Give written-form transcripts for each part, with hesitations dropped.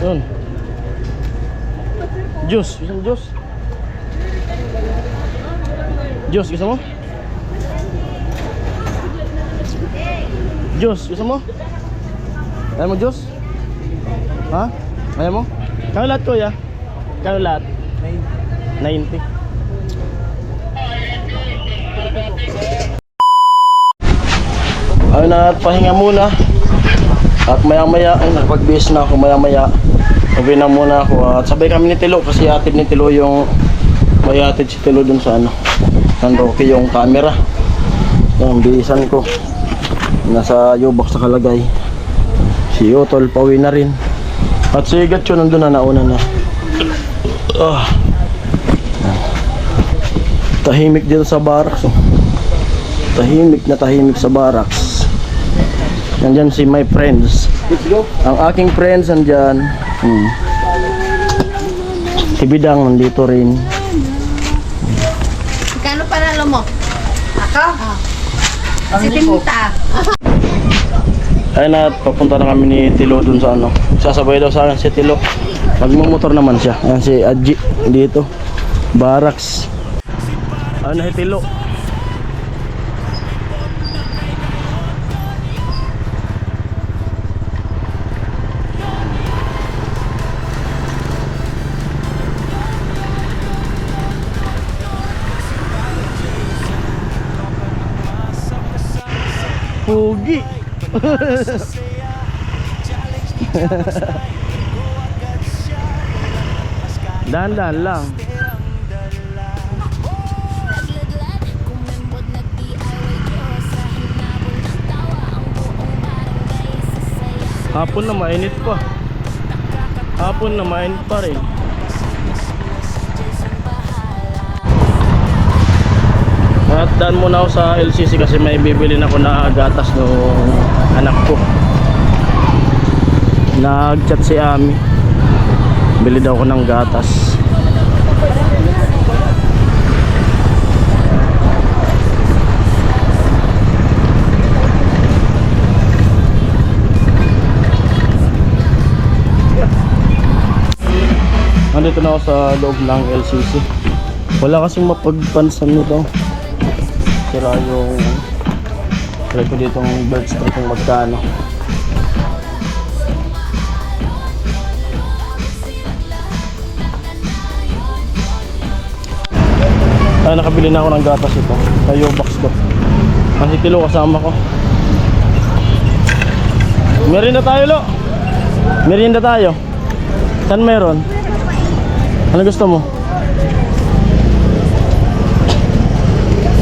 Yun. Juice. Gusto mo juice? Juice, gusto mo? Juice, gusto mo? Ayaw mo juice? Ha? Ayaw mo? Kano lahat kuya? Kano lahat? 90. Ayun na, pahinga muna. At maya maya, ay nakapag-base na ako maya maya. Sabi na muna ako at sabay kami ni Tilo kasi atid ni Tilo yung may atid si Tilo dun sa ano Rocky yung camera. Yung bisan ko nasa U-box nakalagay. Si Utol pauwi na rin. At si Gatcho nandun na, nauna na. Tahimik dito sa barracks. Tahimik na tahimik sa barracks. Nandyan si my friends. Ang aking friends nandyan. Si Bidang nandito rin. Kano panalo mo? Ako? Si Tinta. Ayun na, papunta na kami ni Tilo dun sa ano. Sasabay daw sa akin si Tilo. Magmumotor naman siya. Ayan si Adji dito. Barracks. Ayun na si Tilo. Pugi. Dahan-dahan lang. Hapon na mainit pa. Hapon na mainit pa rin. At daan muna ako sa LCC kasi may bibili na ako na gatas ng anak ko. Nag-chat si Ami. Bili daw ako ng gatas. Nandito na ako sa loob ng LCC. Wala kasing mapagpansan nito. Sira yung try ko ditong bird strip kung magkano. Nakabili na ako ng gatas ito sa U-box ko. Kasi Tilo kasama ko. Merienda tayo, Lo. Merienda tayo. Saan meron? Ano gusto mo?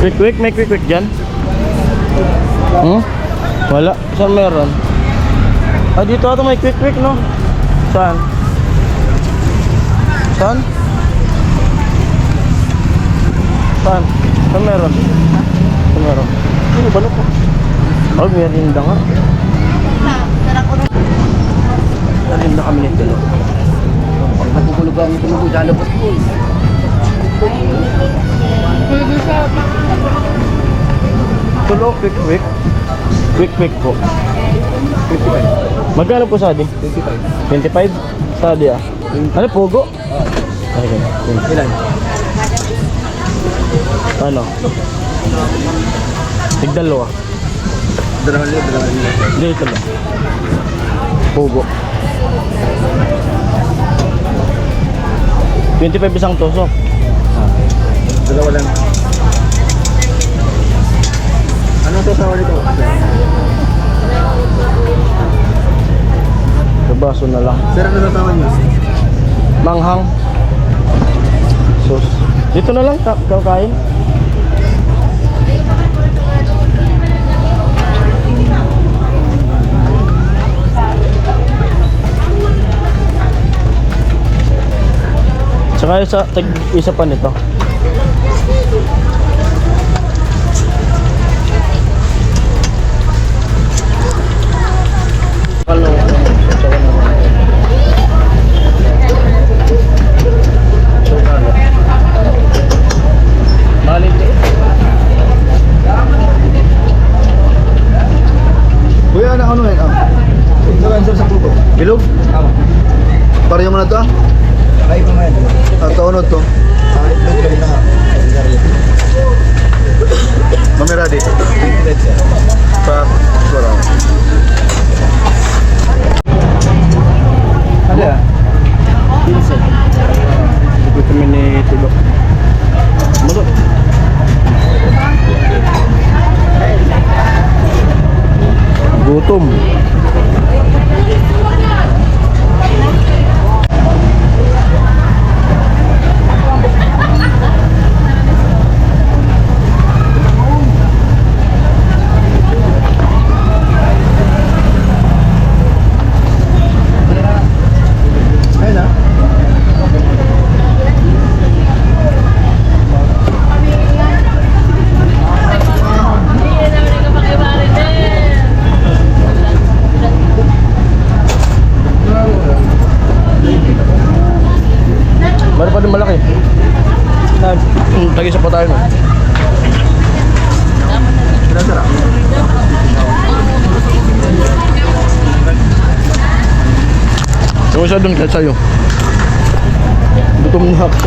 Quick, may quick dyan. Wala. Saan meron? Ah, dito ata may quick, no? Saan? Saan? Saan? Saan meron? Saan meron? Ano ba ko? Oh, merienda nga. Merienda kami nito, no? Pag natutulog kami, tulog sa labas ko. Tulo, quick po. 25. Magkano po sadi? 25. 25? Sadi ah. Ano, pugo? Ay, ilan? Ano? Tigdalo ah. Dalawa. Dito lang. Pugo. 25 isang tusok. Dalawa lang. Anong sasawa nito? Sa baso na lang. Sir, ano sasawa niyo? Manghang. Sus. Dito na lang kakain. Tsaka isa pa nito. Kuya, ano yan? Ito answer sa puto. Bilog? Tama. Pareho mo na to? Ay, pamayan. Taon to. Kamera di. Pak, suara. Ada? Pinsan. Ito kami ni Tilo. Masuk. Gutom. Ayun na. Meron pa din malaki. Tag-isa pa tayo. No? Ilan sarap? Yung isa dun kahit sa'yo. Gutom na ako.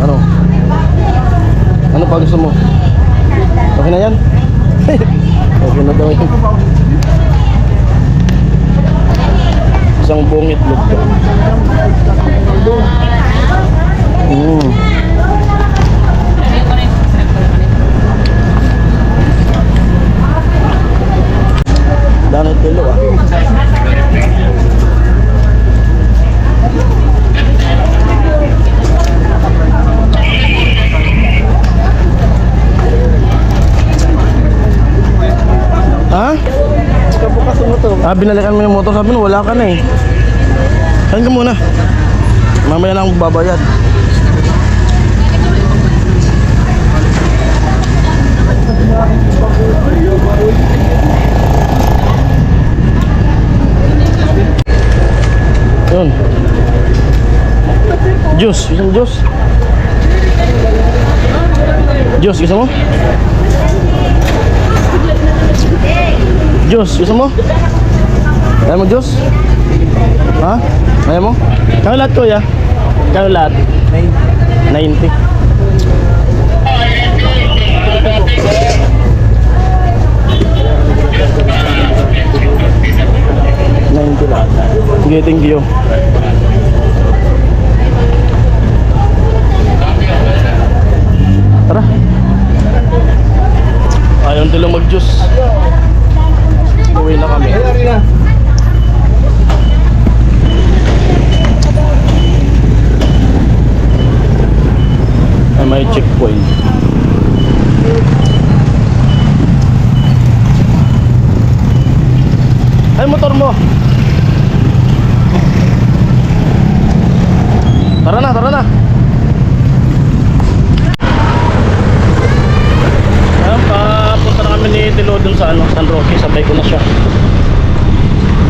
Ano? Ano pa gusto mo? Okay na yan? Okay na daw yan. Isang buong itlog daw. Dami tilo ah. Ha? Kabukasan mo to. Binalikan mo yung motor, sabi mo wala ka na eh. Saan ka muna? Mamaya na akong babayad. Yun. Juice, gusto mo juice? Juice, gusto mo? Juice, gusto mo? Kaya mo juice? Ha? Kaya mo? Kaya lahat ko ya? Kaya lahat? 90. Lahat. Sige, thank you. Tara. Ayaw nilang mag-juice. Uwi na kami. Ay, may checkpoint. Ay, motor mo. Tara na, tara na. Ayan, papunta na kami ni Tilo dun sa San Roque. Sabay ko na siya.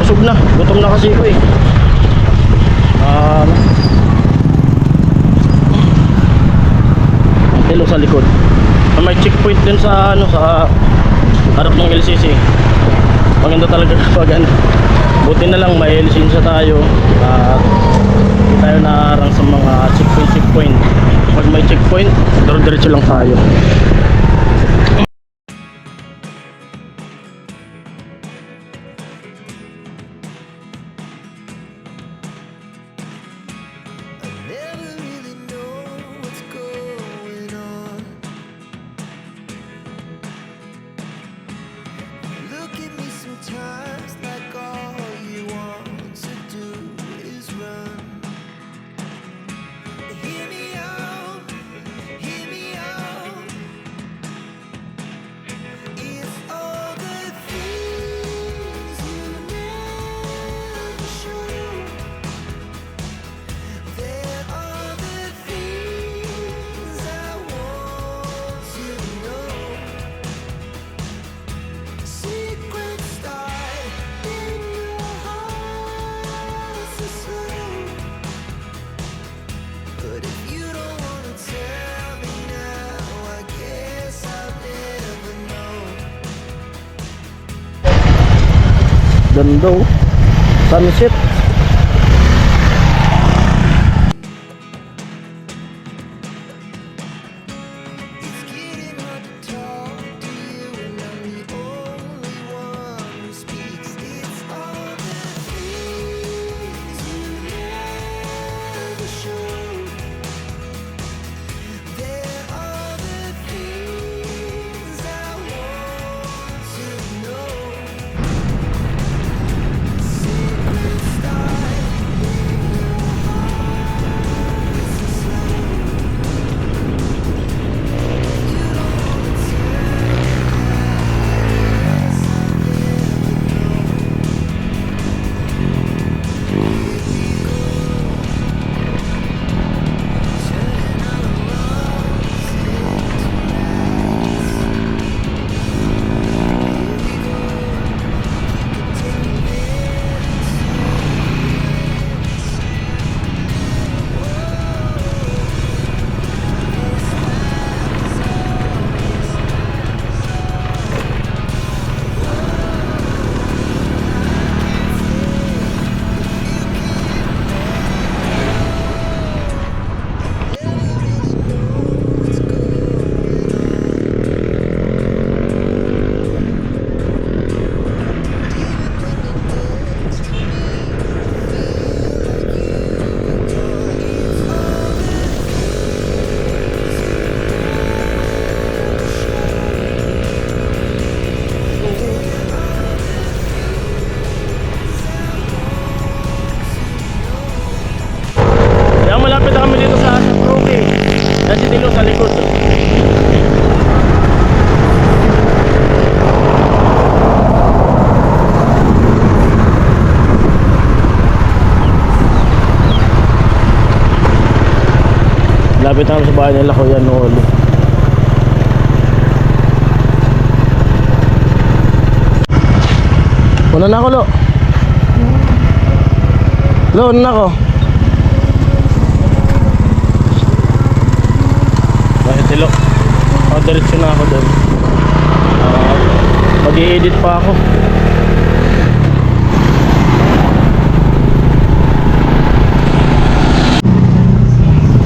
Busog na, gutom na kasi ko eh. Ang Tilo sa likod. May checkpoint din sa sa harap ng LCC. Maganda talaga kapag buti na lang may lisensya tayo at hindi tayo naharang sa mga checkpoint. Pag may checkpoint, diretso lang tayo. Never really know what's going on. Look at me sometimes like all you want to do is run. Hear me out, Ganda oh. Sunset. It's getting hard to talk to you, and I'm the only one who speaks. It's all the things you never showed. There are the things I want to know. Secret start in your heart is a sound. Kaya malapit na kami dito sa Roque. Yan si Tilo sa likod. Malapit na kami sa bahay nila Kuya Nolo. Una na ako, Lo. Lo, una na ako. Bakit Tilo? Diretso na ako doon. Mag-i-edit pa ako.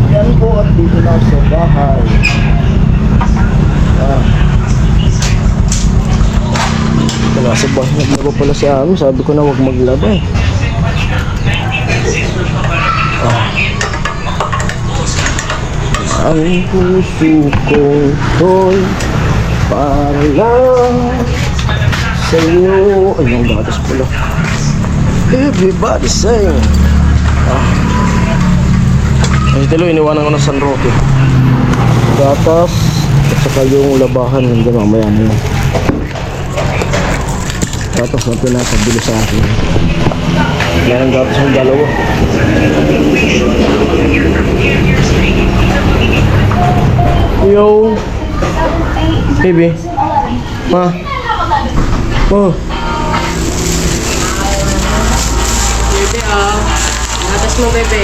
Yan po at dito na sa bahay. Wala sa bahay. Naglaba pala si Ami. Sabi ko na huwag maglaba eh. Ang puso kong to'y para lang sa'yo. Ay, yung gatas pala. Everybody sing. Ay, Tilo, iniwanan ko na San Roque. Gatas at saka yung labahan. Hindi mamaya na yun. Gatas na pinapabili sa akin. Yan ang gatas ng dalawa. Yo, baby, ma, oh, Bebe, Atas mo, bebe.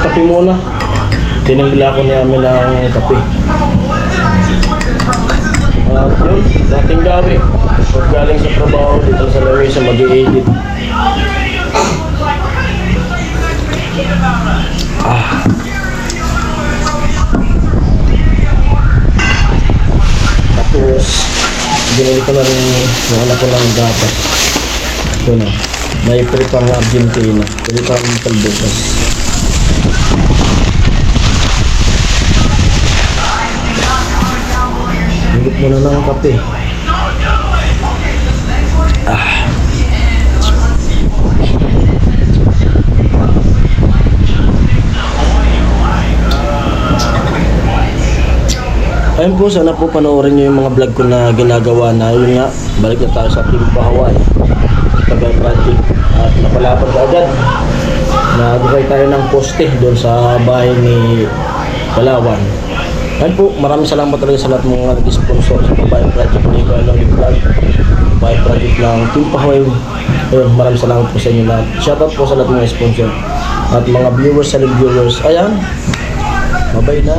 kape muna. Tinanggila ko niya amin ng kape. At yun, dating gabi. Pag galing sa trabaho, dito sa laway sa mag-i-edit. Tapos, binili ko na rin yung anak ko ng gatas. Ito na. May pripang Argentina. Pripang kalbutas. Higit muna ng kape. Ayun po, sana po panoorin nyo yung mga vlog ko na ginagawa na yun nga, balik na tayo sa Timpa Hawaii Tagal Project at napalapad ka agad nagukay tayo ng poste doon sa bahay ni Palawan. Ayun po, maraming salamat talaga sa lahat mga nag-sponsor sa bahay project ni Kualong Vlog, bahay project ng Timpa Hawaii. Ayun, maraming salamat po sa inyo lahat. Shoutout po sa lahat mga sponsor at mga viewers, viewers. Ayan, bye-bye na.